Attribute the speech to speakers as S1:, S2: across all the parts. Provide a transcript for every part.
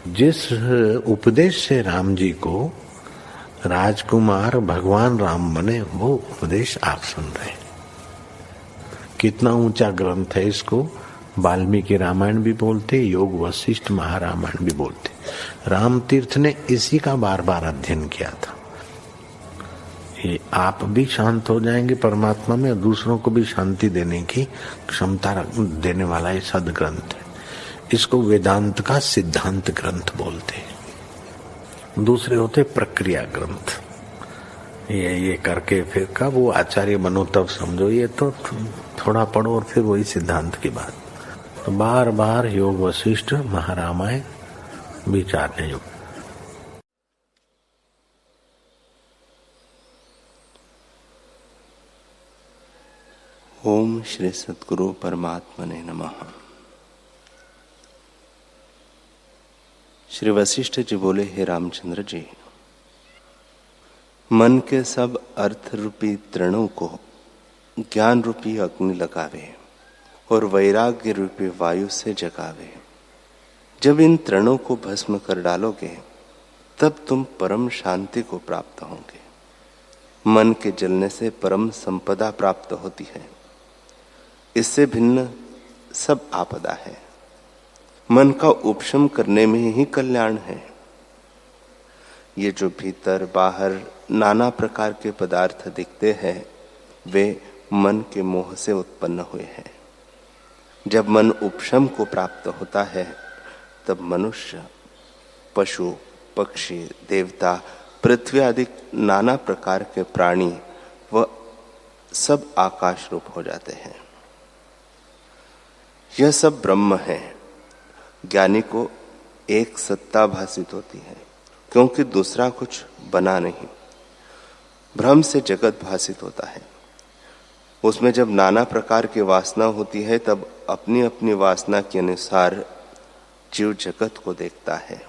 S1: जिस उपदेश से राम जी को राजकुमार भगवान राम बने, वो उपदेश आप सुन रहे हैं। कितना ऊंचा ग्रंथ है। इसको वाल्मीकि रामायण भी बोलते, योग वशिष्ठ महारामायण भी बोलते। राम तीर्थ ने इसी का बार बार अध्ययन किया था। ये आप भी शांत हो जाएंगे परमात्मा में, और दूसरों को भी शांति देने की क्षमता देने वाला ये सदग्रंथ है। इसको वेदांत का सिद्धांत ग्रंथ बोलते हैं। दूसरे होते प्रक्रिया ग्रंथ। ये करके फिर कब वो आचार्य बनो तब समझो, ये तो थोड़ा पढ़ो और फिर वही सिद्धांत की बात। तो बार बार योग वशिष्ठ महारामायण विचारने योग।
S2: ओम श्री सद्गुरु परमात्मने नमः। श्री वशिष्ठ जी बोले, हे रामचंद्र जी, मन के सब अर्थ रूपी तृणों को ज्ञान रूपी अग्नि लगावे और वैराग्य रूपी वायु से जगावे। जब इन तृणों को भस्म कर डालोगे तब तुम परम शांति को प्राप्त होंगे। मन के जलने से परम संपदा प्राप्त होती है। इससे भिन्न सब आपदा है। मन का उपशम करने में ही कल्याण है। ये जो भीतर बाहर नाना प्रकार के पदार्थ दिखते हैं, वे मन के मोह से उत्पन्न हुए हैं। जब मन उपशम को प्राप्त होता है, तब मनुष्य, पशु, पक्षी, देवता, पृथ्वी आदि नाना प्रकार के प्राणी व सब आकाश रूप हो जाते हैं। यह सब ब्रह्म है। ज्ञानी को एक सत्ता भासित होती है, क्योंकि दूसरा कुछ बना नहीं। भ्रम से जगत भासित होता है। उसमें जब नाना प्रकार की वासना होती है, तब अपनी अपनी वासना के अनुसार जीव जगत को देखता है।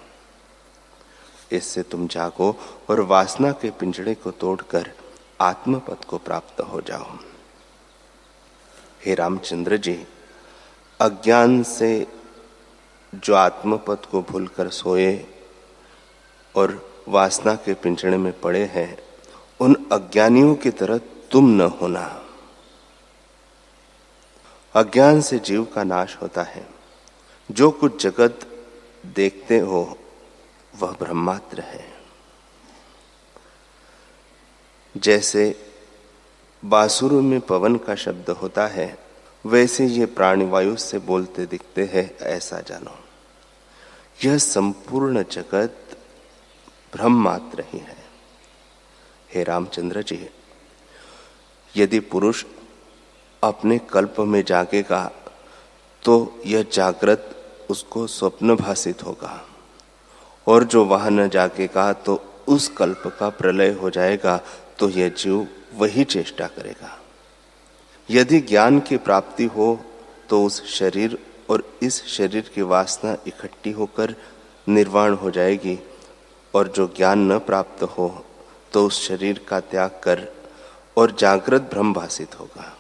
S2: इससे तुम जागो और वासना के पिंजड़े को तोड़कर आत्मपद को प्राप्त हो जाओ। हे रामचंद्र जी, अज्ञान से जो आत्मपद को भूलकर सोए और वासना के पिंजड़े में पड़े हैं, उन अज्ञानियों की तरह तुम न होना। अज्ञान से जीव का नाश होता है। जो कुछ जगत देखते हो वह ब्रह्मात्र है। जैसे बांसुरी में पवन का शब्द होता है, वैसे ये प्राणी वायु से बोलते दिखते हैं, ऐसा जानो। यह संपूर्ण जगत ब्रह्म मात्र ही है। हे रामचंद्र जी, यदि पुरुष अपने कल्प में जागेगा तो यह जागृत उसको स्वप्न भासित होगा, और जो वहां न जागेगा तो उस कल्प का प्रलय हो जाएगा, तो यह जीव वही चेष्टा करेगा। यदि ज्ञान की प्राप्ति हो तो उस शरीर और इस शरीर की वासना इकट्ठी होकर निर्वाण हो जाएगी, और जो ज्ञान न प्राप्त हो तो उस शरीर का त्याग कर और जागृत ब्रह्म भासित होगा।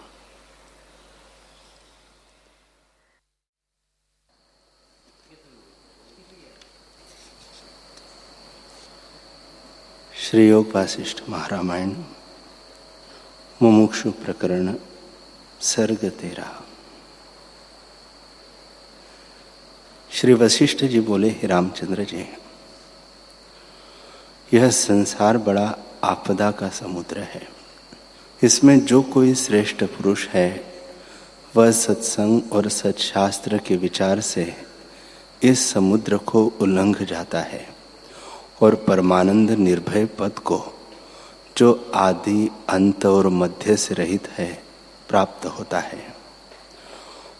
S2: श्री योग वासिष्ठ महारामायण मुमुक्षु प्रकरण सर्ग 13। श्री वशिष्ठ जी बोले, हे रामचंद्र जी, यह संसार बड़ा आपदा का समुद्र है। इसमें जो कोई श्रेष्ठ पुरुष है, वह सत्संग और सत्शास्त्र के विचार से इस समुद्र को उल्लंघ जाता है और परमानंद निर्भय पद को, जो आदि अंत और मध्य से रहित है, प्राप्त होता है।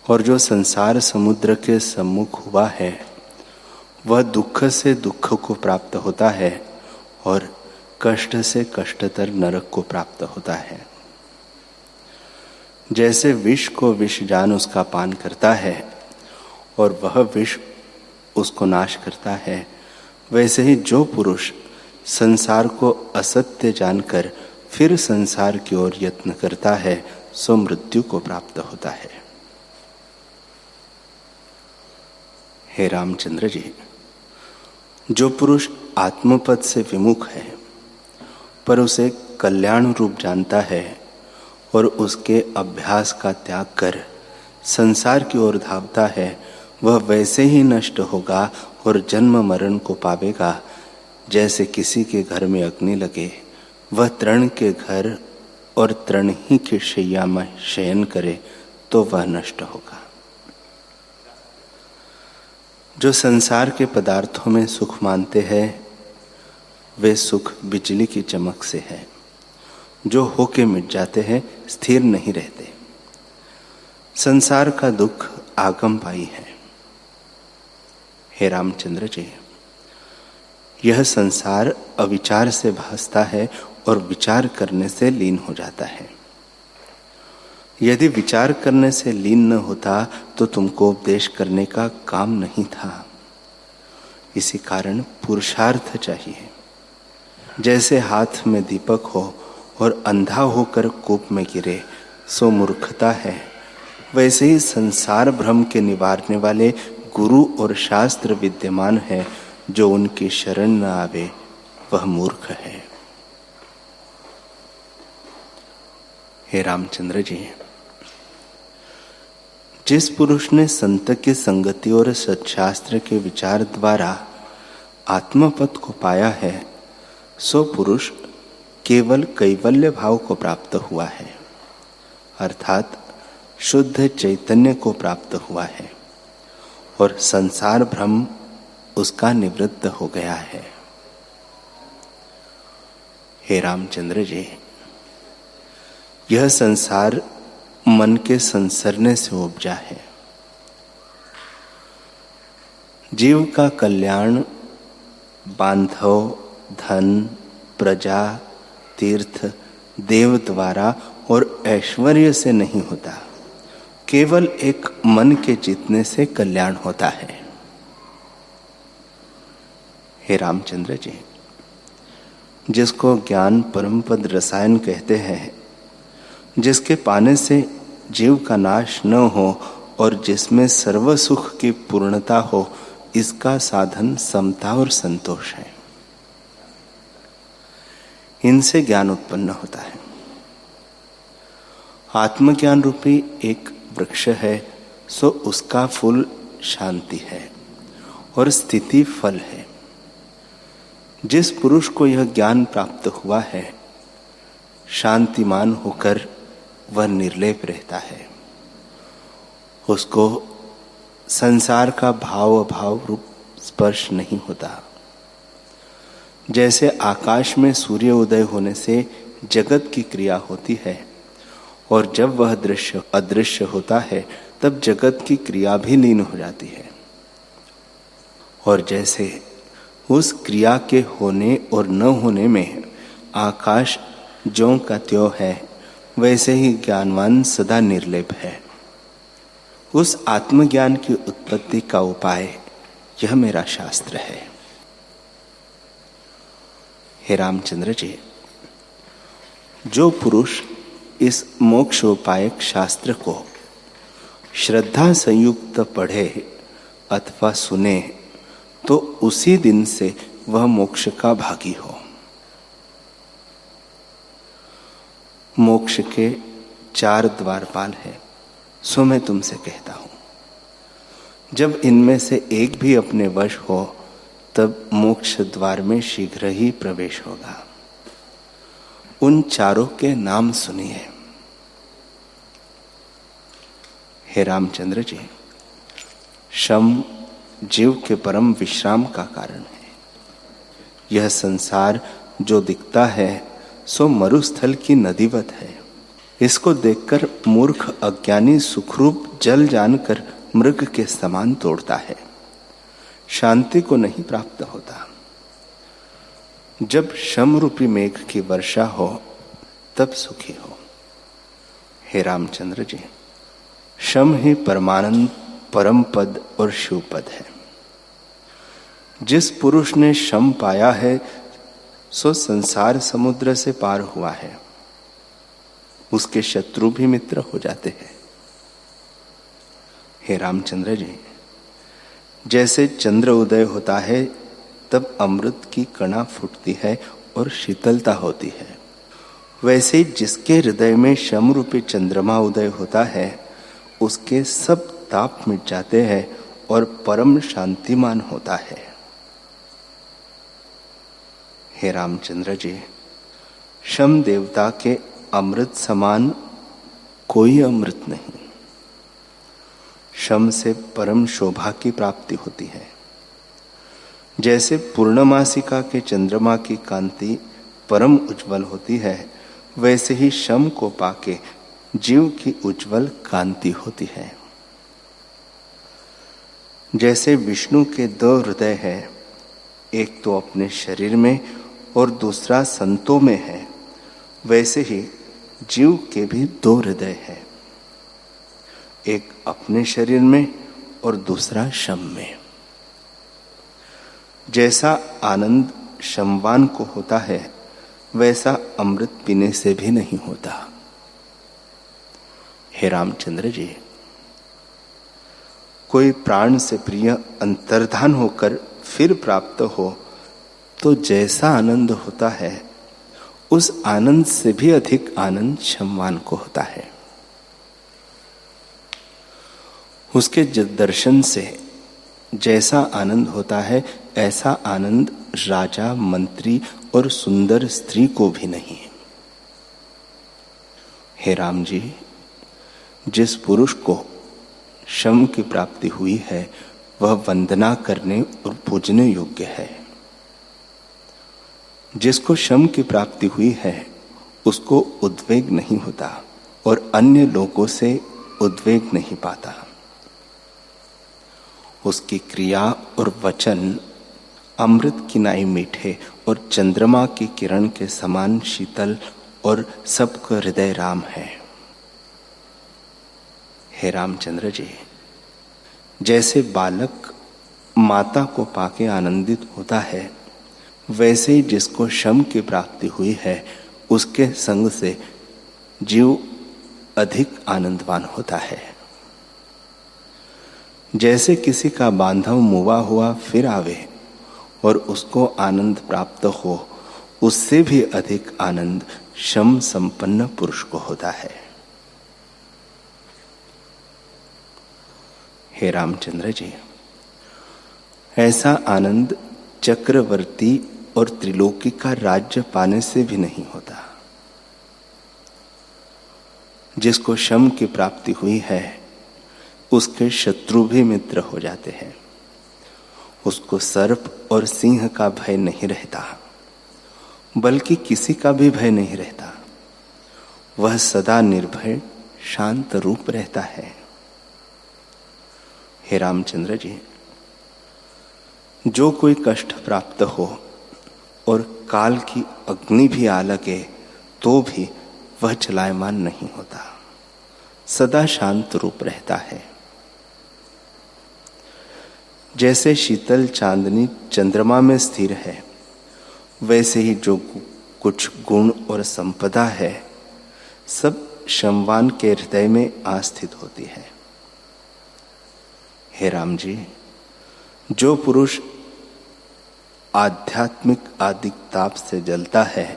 S2: और जो संसार समुद्र के सम्मुख हुआ है, वह दुख से दुख को प्राप्त होता है और कष्ट से कष्टतर नरक को प्राप्त होता है। जैसे विष को विष जान उसका पान करता है और वह विष उसको नाश करता है, वैसे ही जो पुरुष संसार को असत्य जानकर फिर संसार की ओर यत्न करता है, सो मृत्यु को प्राप्त होता है। हे रामचंद्र जी, जो पुरुष आत्मपद से विमुख है पर उसे कल्याण रूप जानता है और उसके अभ्यास का त्याग कर संसार की ओर धावता है, वह वैसे ही नष्ट होगा और जन्म मरण को पावेगा जैसे किसी के घर में अग्नि लगे, वह तृण के घर और तृण ही की शैया में शयन करे तो वह नष्ट होगा। जो संसार के पदार्थों में सुख मानते हैं वे सुख बिजली की चमक से है, जो होके मिट जाते हैं, स्थिर नहीं रहते। संसार का दुख आगमपाई है। हे रामचंद्र जी, यह संसार अविचार से भासता है और विचार करने से लीन हो जाता है। यदि विचार करने से लीन न होता तो तुमको उपदेश करने का काम नहीं था। इसी कारण पुरुषार्थ चाहिए। जैसे हाथ में दीपक हो और अंधा होकर कूप में गिरे सो मूर्खता है, वैसे ही संसार भ्रम के निवारने वाले गुरु और शास्त्र विद्यमान है, जो उनकी शरण न आवे वह मूर्ख है। हे रामचंद्र जी, जिस पुरुष ने संत की संगति और सत्शास्त्र के विचार द्वारा आत्मपद को पाया है, सो पुरुष केवल कैवल्य भाव को प्राप्त हुआ है, अर्थात शुद्ध चैतन्य को प्राप्त हुआ है और संसार भ्रम उसका निवृत्त हो गया है। हे रामचंद्र जी, यह संसार मन के संसरने से उपजा है। जीव का कल्याण बांधव, धन, प्रजा, तीर्थ, देव द्वारा और ऐश्वर्य से नहीं होता, केवल एक मन के जीतने से कल्याण होता है। हे रामचंद्र जी, जिसको ज्ञान परमपद रसायन कहते हैं, जिसके पाने से जीव का नाश न हो और जिसमें सर्व सुख की पूर्णता हो, इसका साधन समता और संतोष है। इनसे ज्ञान उत्पन्न होता है। आत्मज्ञान रूपी एक वृक्ष है, सो उसका फूल शांति है और स्थिति फल है। जिस पुरुष को यह ज्ञान प्राप्त हुआ है, शांतिमान होकर वह निर्लेप रहता है। उसको संसार का भाव अभाव रूप स्पर्श नहीं होता। जैसे आकाश में सूर्य उदय होने से जगत की क्रिया होती है और जब वह दृश्य अदृश्य होता है तब जगत की क्रिया भी लीन हो जाती है, और जैसे उस क्रिया के होने और न होने में आकाश ज्यों का त्यों है, वैसे ही ज्ञानवान सदा निर्लेप है। उस आत्मज्ञान की उत्पत्ति का उपाय यह मेरा शास्त्र है। हे रामचंद्र जी, जो पुरुष इस मोक्षोपायक शास्त्र को श्रद्धा संयुक्त पढ़े अथवा सुने तो उसी दिन से वह मोक्ष का भागी हो। मोक्ष के 4 द्वारपाल है, सो मैं तुमसे कहता हूं, जब इनमें से एक भी अपने वश हो तब मोक्ष द्वार में शीघ्र ही प्रवेश होगा। उन चारों के नाम सुनिए। हे रामचंद्र जी, शम जीव के परम विश्राम का कारण है। यह संसार जो दिखता है सो मरुस्थल की नदीवत है। इसको देखकर मूर्ख अज्ञानी सुखरूप जल जानकर मृग के समान तोड़ता है, शांति को नहीं प्राप्त होता। जब शम रूपी मेघ की वर्षा हो तब सुखी हो। हे रामचंद्र जी, शम ही परमानंद, परम पद और शिव पद है। जिस पुरुष ने शम पाया है सो संसार समुद्र से पार हुआ है। उसके शत्रु भी मित्र हो जाते हैं। हे रामचंद्र जी, जैसे चंद्र उदय होता है तब अमृत की कणा फूटती है और शीतलता होती है। वैसे जिसके हृदय में शम रूपी चंद्रमा उदय होता है, उसके सब ताप मिट जाते हैं और परम शांतिमान होता है। हे रामचंद्र जी, शम देवता के अमृत समान कोई अमृत नहीं। शम से परम शोभा की प्राप्ति होती है। जैसे पूर्णमासिका के चंद्रमा की कांति परम उज्जवल होती है, वैसे ही शम को पाके जीव की उज्जवल कांति होती है। जैसे विष्णु के दो हृदय हैं, एक तो अपने शरीर में और दूसरा संतों में है, वैसे ही जीव के भी दो हृदय हैं, एक अपने शरीर में और दूसरा शम में। जैसा आनंद शमवान को होता है, वैसा अमृत पीने से भी नहीं होता। हे रामचंद्र जी, कोई प्राण से प्रिय अंतर्धान होकर फिर प्राप्त हो तो जैसा आनंद होता है, उस आनंद से भी अधिक आनंद शमवान को होता है। उसके दर्शन से जैसा आनंद होता है, ऐसा आनंद राजा, मंत्री और सुंदर स्त्री को भी नहीं। हे राम जी, जिस पुरुष को शम की प्राप्ति हुई है, वह वंदना करने और पूजने योग्य है। जिसको शम की प्राप्ति हुई है, उसको उद्वेग नहीं होता और अन्य लोगों से उद्वेग नहीं पाता। उसकी क्रिया और वचन अमृत की नाई मीठे और चंद्रमा की किरण के समान शीतल और सबका हृदय राम है। हे रामचंद्र जी, जैसे बालक माता को पाके आनंदित होता है, वैसे ही जिसको शम की प्राप्ति हुई है, उसके संग से जीव अधिक आनंदवान होता है। जैसे किसी का बांधव मुआ हुआ फिर आवे और उसको आनंद प्राप्त हो, उससे भी अधिक आनंद शम संपन्न पुरुष को होता है। हे रामचंद्र जी, ऐसा आनंद चक्रवर्ती और त्रिलोकी का राज्य पाने से भी नहीं होता। जिसको शम की प्राप्ति हुई है, उसके शत्रु भी मित्र हो जाते हैं। उसको सर्प और सिंह का भय नहीं रहता, बल्कि किसी का भी भय नहीं रहता। वह सदा निर्भय शांत रूप रहता है। हे रामचंद्र जी, जो कोई कष्ट प्राप्त हो और काल की अग्नि भी आ लगे, तो भी वह चलायमान नहीं होता, सदा शांत रूप रहता है। जैसे शीतल चांदनी चंद्रमा में स्थिर है, वैसे ही जो कुछ गुण और संपदा है, सब शमवान के हृदय में आस्थित होती है। हे राम जी, जो पुरुष आध्यात्मिक आदिक ताप से जलता है,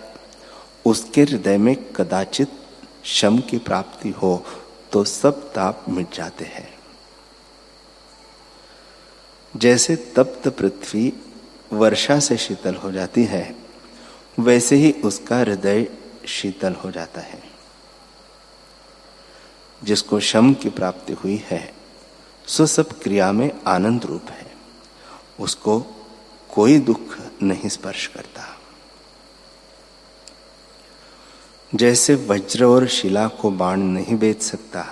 S2: उसके हृदय में कदाचित शम की प्राप्ति हो तो सब ताप मिट जाते हैं। जैसे तप्त पृथ्वी वर्षा से शीतल हो जाती है, वैसे ही उसका हृदय शीतल हो जाता है। जिसको शम की प्राप्ति हुई है, सो सब क्रिया में आनंद रूप है। उसको कोई दुख नहीं स्पर्श करता। जैसे वज्र और शिला को बाण नहीं बेच सकता,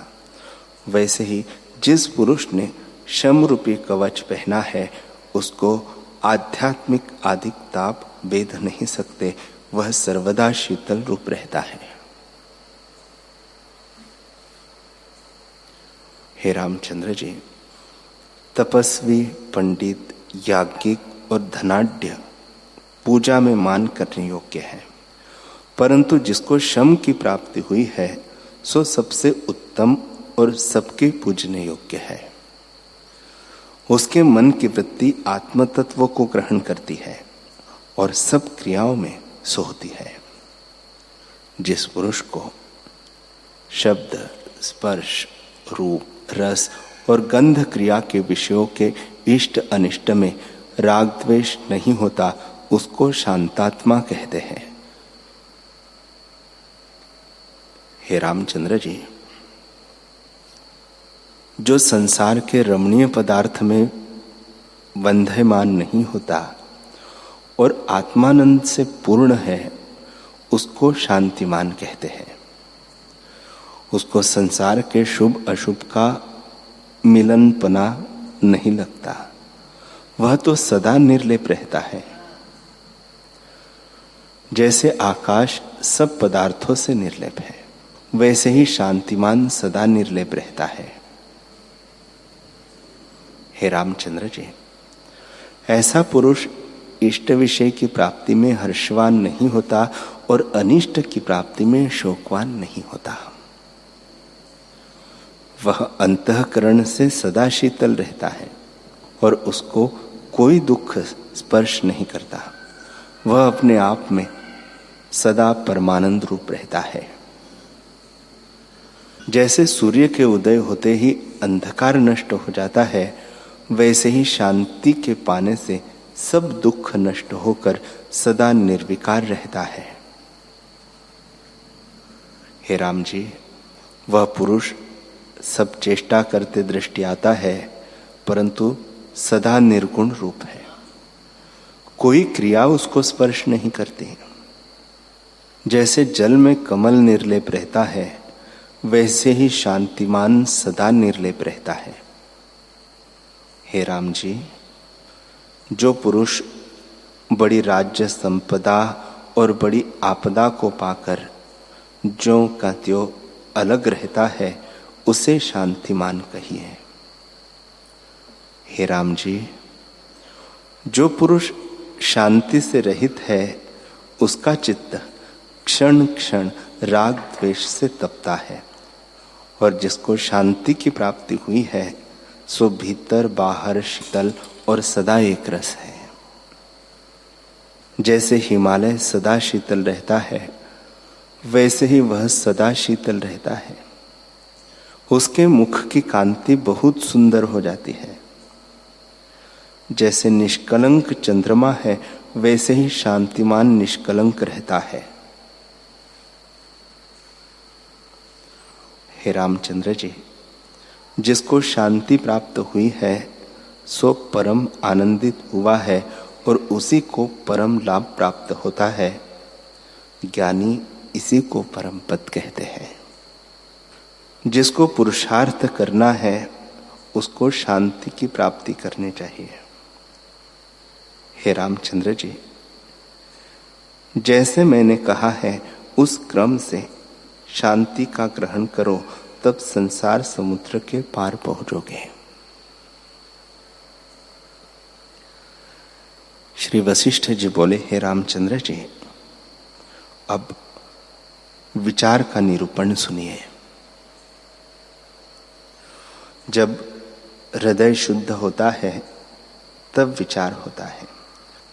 S2: वैसे ही जिस पुरुष ने शम रूपी कवच पहना है, उसको आध्यात्मिक आदिक ताप भेद नहीं सकते। वह सर्वदा शीतल रूप रहता है। हे रामचंद्र जी, तपस्वी, पंडित, याज्ञिक और धनाढ्य पूजा में मान करने योग्य है, परंतु जिसको शम की प्राप्ति हुई है, सो सबसे उत्तम और सबके पूजने योग्य है। उसके मन की वृत्ति आत्म तत्व को ग्रहण करती है और सब क्रियाओं में सोती है। जिस पुरुष को शब्द, स्पर्श, रूप, रस और गंध क्रिया के विषयों के इष्ट अनिष्ट में राग द्वेष नहीं होता, उसको शांतात्मा कहते हैं। हे रामचंद्र जी, जो संसार के रमणीय पदार्थ में बंधयमान नहीं होता और आत्मानंद से पूर्ण है, उसको शांतिमान कहते हैं। उसको संसार के शुभ अशुभ का मिलनपना नहीं लगता, वह तो सदा निर्लेप रहता है। जैसे आकाश सब पदार्थों से निर्लेप है, वैसे ही शांतिमान सदा निर्लेप रहता है। हे रामचंद्र जी, ऐसा पुरुष इष्ट विषय की प्राप्ति में हर्षवान नहीं होता और अनिष्ट की प्राप्ति में शोकवान नहीं होता। वह अंतःकरण से सदा शीतल रहता है और उसको कोई दुख स्पर्श नहीं करता। वह अपने आप में सदा परमानंद रूप रहता है। जैसे सूर्य के उदय होते ही अंधकार नष्ट हो जाता है, वैसे ही शांति के पाने से सब दुख नष्ट होकर सदा निर्विकार रहता है। हे राम जी, वह पुरुष सब चेष्टा करते दृष्टि आता है, परंतु सदा निर्गुण रूप है। कोई क्रिया उसको स्पर्श नहीं करती। जैसे जल में कमल निर्लेप रहता है, वैसे ही शांतिमान सदा निर्लेप रहता है। हे राम जी, जो पुरुष बड़ी राज्य संपदा और बड़ी आपदा को पाकर ज्यों का त्यों अलग रहता है, उसे शांतिमान कहिए। हे राम जी, जो पुरुष शांति से रहित है, उसका चित्त क्षण क्षण राग द्वेष से तपता है, और जिसको शांति की प्राप्ति हुई है, सो भीतर बाहर शीतल और सदा एक रस है। जैसे हिमालय सदा शीतल रहता है, वैसे ही वह सदा शीतल रहता है। उसके मुख की कांति बहुत सुंदर हो जाती है। जैसे निष्कलंक चंद्रमा है, वैसे ही शांतिमान निष्कलंक रहता है। हे रामचंद्र जी, जिसको शांति प्राप्त हुई है, सो परम आनंदित हुआ है और उसी को परम लाभ प्राप्त होता है। ज्ञानी इसी को परम पद कहते हैं। जिसको पुरुषार्थ करना है, उसको शांति की प्राप्ति करनी चाहिए। हे रामचंद्र जी, जैसे मैंने कहा है, उस क्रम से शांति का ग्रहण करो, तब संसार समुद्र के पार पहुंचोगे। श्री वशिष्ठ जी बोले, हे रामचंद्र जी, अब विचार का निरूपण सुनिए। जब हृदय शुद्ध होता है, तब विचार होता है,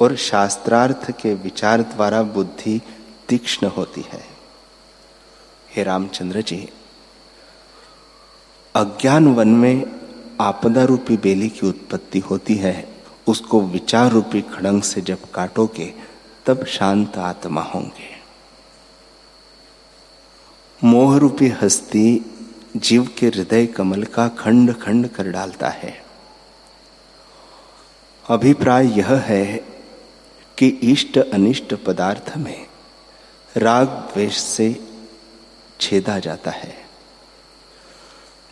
S2: और शास्त्रार्थ के विचार द्वारा बुद्धि तीक्ष्ण होती है। हे रामचंद्र जी, अज्ञान वन में आपदा रूपी बेली की उत्पत्ति होती है। उसको विचार रूपी खड़ंग से जब काटोगे, तब शांत आत्मा होंगे। मोह रूपी हस्ती जीव के हृदय कमल का खंड खंड कर डालता है। अभिप्राय यह है कि इष्ट अनिष्ट पदार्थ में राग द्वेष से छेदा जाता है।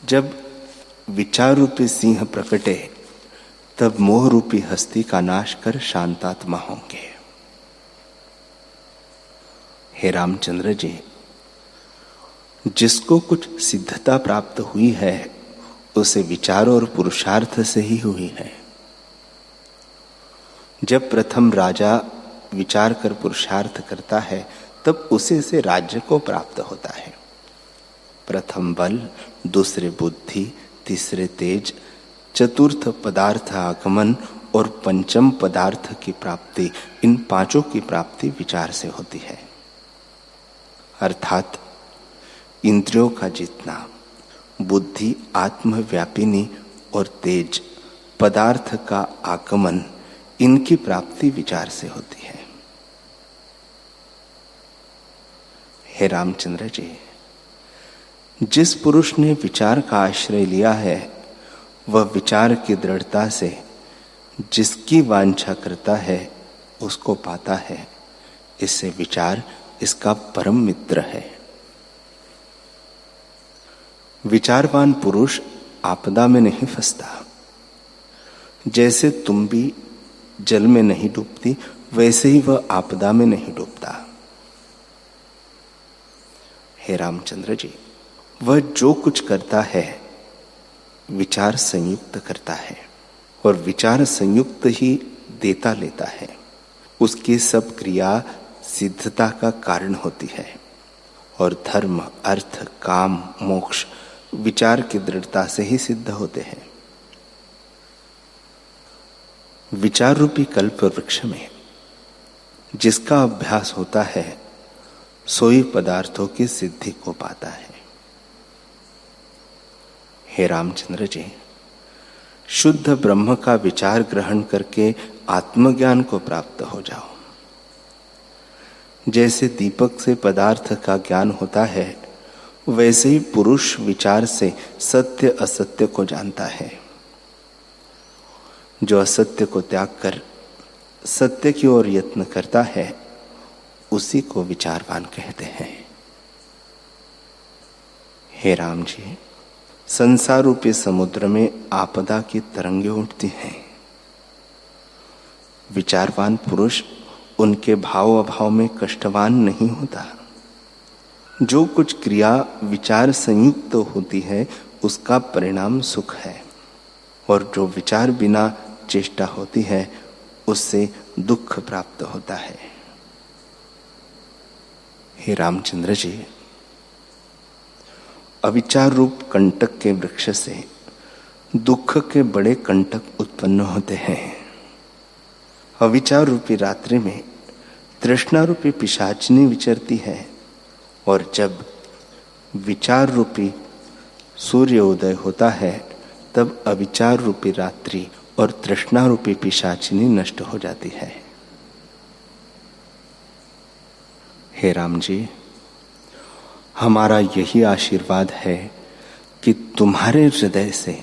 S2: जब विचार रूपी सिंह प्रकटे, तब मोह रूपी हस्ती का नाश कर शांतात्मा होंगे। हे रामचंद्र जी, जिसको कुछ सिद्धता प्राप्त हुई है, उसे विचार और पुरुषार्थ से ही हुई है। जब प्रथम राजा विचार कर पुरुषार्थ करता है, तब उसी से राज्य को प्राप्त होता है। प्रथम बल, दूसरे बुद्धि, तीसरे तेज, चतुर्थ पदार्थ आगमन और पंचम पदार्थ की प्राप्ति, इन पांचों की प्राप्ति विचार से होती है। अर्थात इंद्रियों का जितना, बुद्धि आत्मव्यापिनी और तेज, पदार्थ का आगमन, इनकी प्राप्ति विचार से होती है। हे रामचंद्र जी, जिस पुरुष ने विचार का आश्रय लिया है वह विचार की दृढ़ता से जिसकी वांछा करता है उसको पाता है। इससे विचार इसका परम मित्र है। विचारवान पुरुष आपदा में नहीं फंसता। जैसे तुम भी जल में नहीं डूबती, वैसे ही वह आपदा में नहीं डूबता। हे रामचंद्र जी, वह जो कुछ करता है विचार संयुक्त करता है और विचार संयुक्त ही देता लेता है। उसकी सब क्रिया सिद्धता का कारण होती है और धर्म, अर्थ, काम, मोक्ष विचार की दृढ़ता से ही सिद्ध होते हैं। विचार रूपी कल्प वृक्ष में जिसका अभ्यास होता है सोई पदार्थों की सिद्धि को पाता है। हे रामचंद्र जी, शुद्ध ब्रह्म का विचार ग्रहण करके आत्मज्ञान को प्राप्त हो जाओ। जैसे दीपक से पदार्थ का ज्ञान होता है, वैसे ही पुरुष विचार से सत्य असत्य को जानता है। जो असत्य को त्याग कर सत्य की ओर यत्न करता है उसी को विचारवान कहते हैं। हे राम जी, संसार रूपी समुद्र में आपदा की तरंगें उठती हैं। विचारवान पुरुष उनके भाव अभाव में कष्टवान नहीं होता। जो कुछ क्रिया विचार संयुक्त होती है उसका परिणाम सुख है और जो विचार बिना चेष्टा होती है उससे दुख प्राप्त होता है। हे रामचंद्र जी, अविचार रूप कंटक के वृक्ष से दुख के बड़े कंटक उत्पन्न होते हैं। अविचार रूपी रात्रि में तृष्णा रूपी पिशाचिनी विचरती है और जब विचार रूपी सूर्य उदय होता है तब अविचार रूपी रात्रि और तृष्णा रूपी पिशाचिनी नष्ट हो जाती है। हे राम जी, हमारा यही आशीर्वाद है कि तुम्हारे हृदय से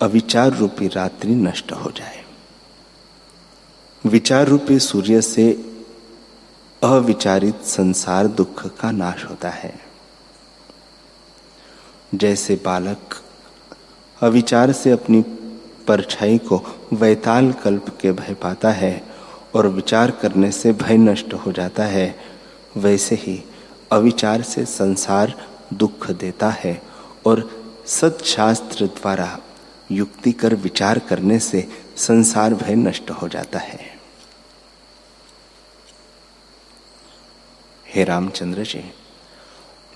S2: अविचार रूपी रात्रि नष्ट हो जाए। विचार रूपी सूर्य से अविचारित संसार दुख का नाश होता है। जैसे बालक अविचार से अपनी परछाई को वैताल कल्प के भय पाता है और विचार करने से भय नष्ट हो जाता है, वैसे ही अविचार से संसार दुख देता है और सत्शास्त्र द्वारा युक्ति कर विचार करने से संसार भय नष्ट हो जाता है। हे रामचंद्र जी,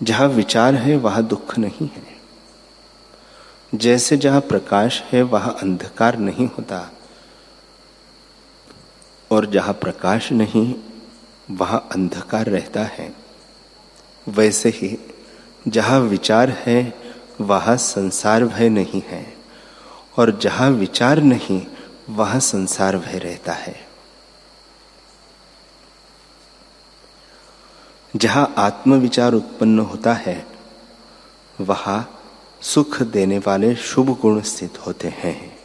S2: जहां विचार है वहां दुख नहीं है। जैसे जहां प्रकाश है वहां अंधकार नहीं होता और जहां प्रकाश नहीं वहां अंधकार रहता है, वैसे ही जहां विचार है वहां संसार भय नहीं है और जहां विचार नहीं वहां संसार भय रहता है। जहां आत्मविचार उत्पन्न होता है वहां सुख देने वाले शुभ गुण स्थित होते हैं।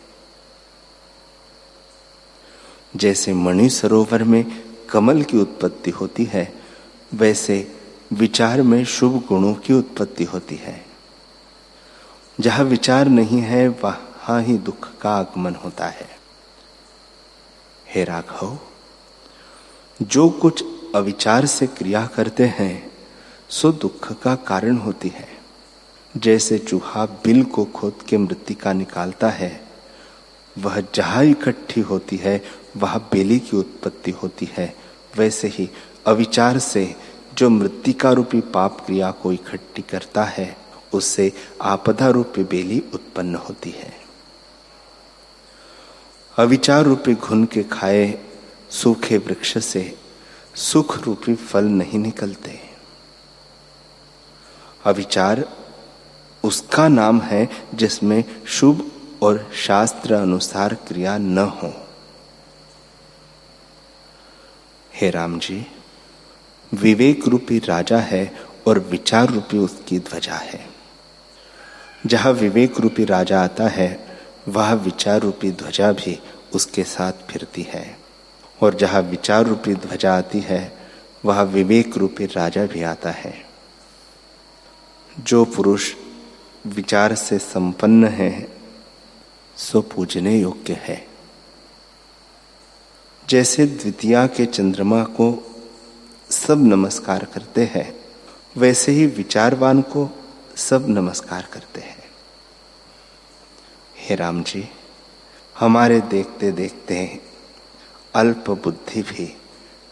S2: जैसे मणि सरोवर में कमल की उत्पत्ति होती है, वैसे विचार में शुभ गुणों की उत्पत्ति होती है। जहां विचार नहीं है वहां ही दुख का आगमन होता है। हे राघव, जो कुछ अविचार से क्रिया करते हैं सो दुख का कारण होती है। जैसे चूहा बिल को खोद के मृत्तिका निकालता है, वह जहां इकट्ठी होती है वहां बेली की उत्पत्ति होती है, वैसे ही अविचार से जो मृत्तिका रूपी पाप क्रिया को इकट्ठी करता है उससे आपदा रूपी बेली उत्पन्न होती है। अविचार रूपी घुन के खाए सूखे वृक्ष से सुख रूपी फल नहीं निकलते। अविचार उसका नाम है जिसमें शुभ और शास्त्र अनुसार क्रिया न हो। हे राम जी, विवेक रूपी राजा है और विचार रूपी उसकी ध्वजा है। जहां विवेक रूपी राजा आता है वह विचार रूपी ध्वजा भी उसके साथ फिरती है, और जहां विचार रूपी ध्वजा आती है वह विवेक रूपी राजा भी आता है। जो पुरुष विचार से संपन्न है सो पूजने योग्य है। जैसे द्वितीया के चंद्रमा को सब नमस्कार करते हैं, वैसे ही विचारवान को सब नमस्कार करते हैं। हे राम जी, हमारे देखते देखते अल्प बुद्धि भी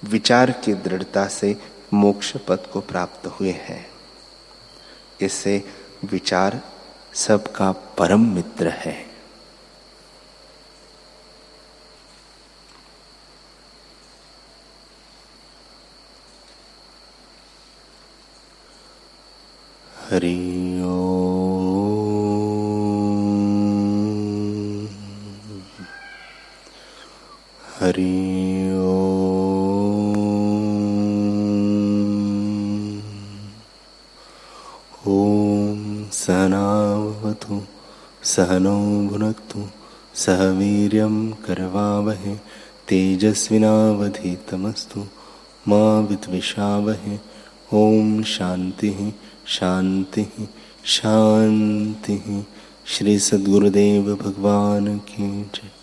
S2: विचार की दृढ़ता से मोक्ष पद को प्राप्त हुए हैं। इससे विचार सबका परम मित्र है। हरि ओम। हरि ओम। ओम सहनावतु सहनौ भुनक्तु सह वीर्यं करवावहै तेजस्विनावधीतमस्तु मा विद्विषावहै। ओम शांति शांति शांति। श्री सद्गुरुदेव भगवान की जय।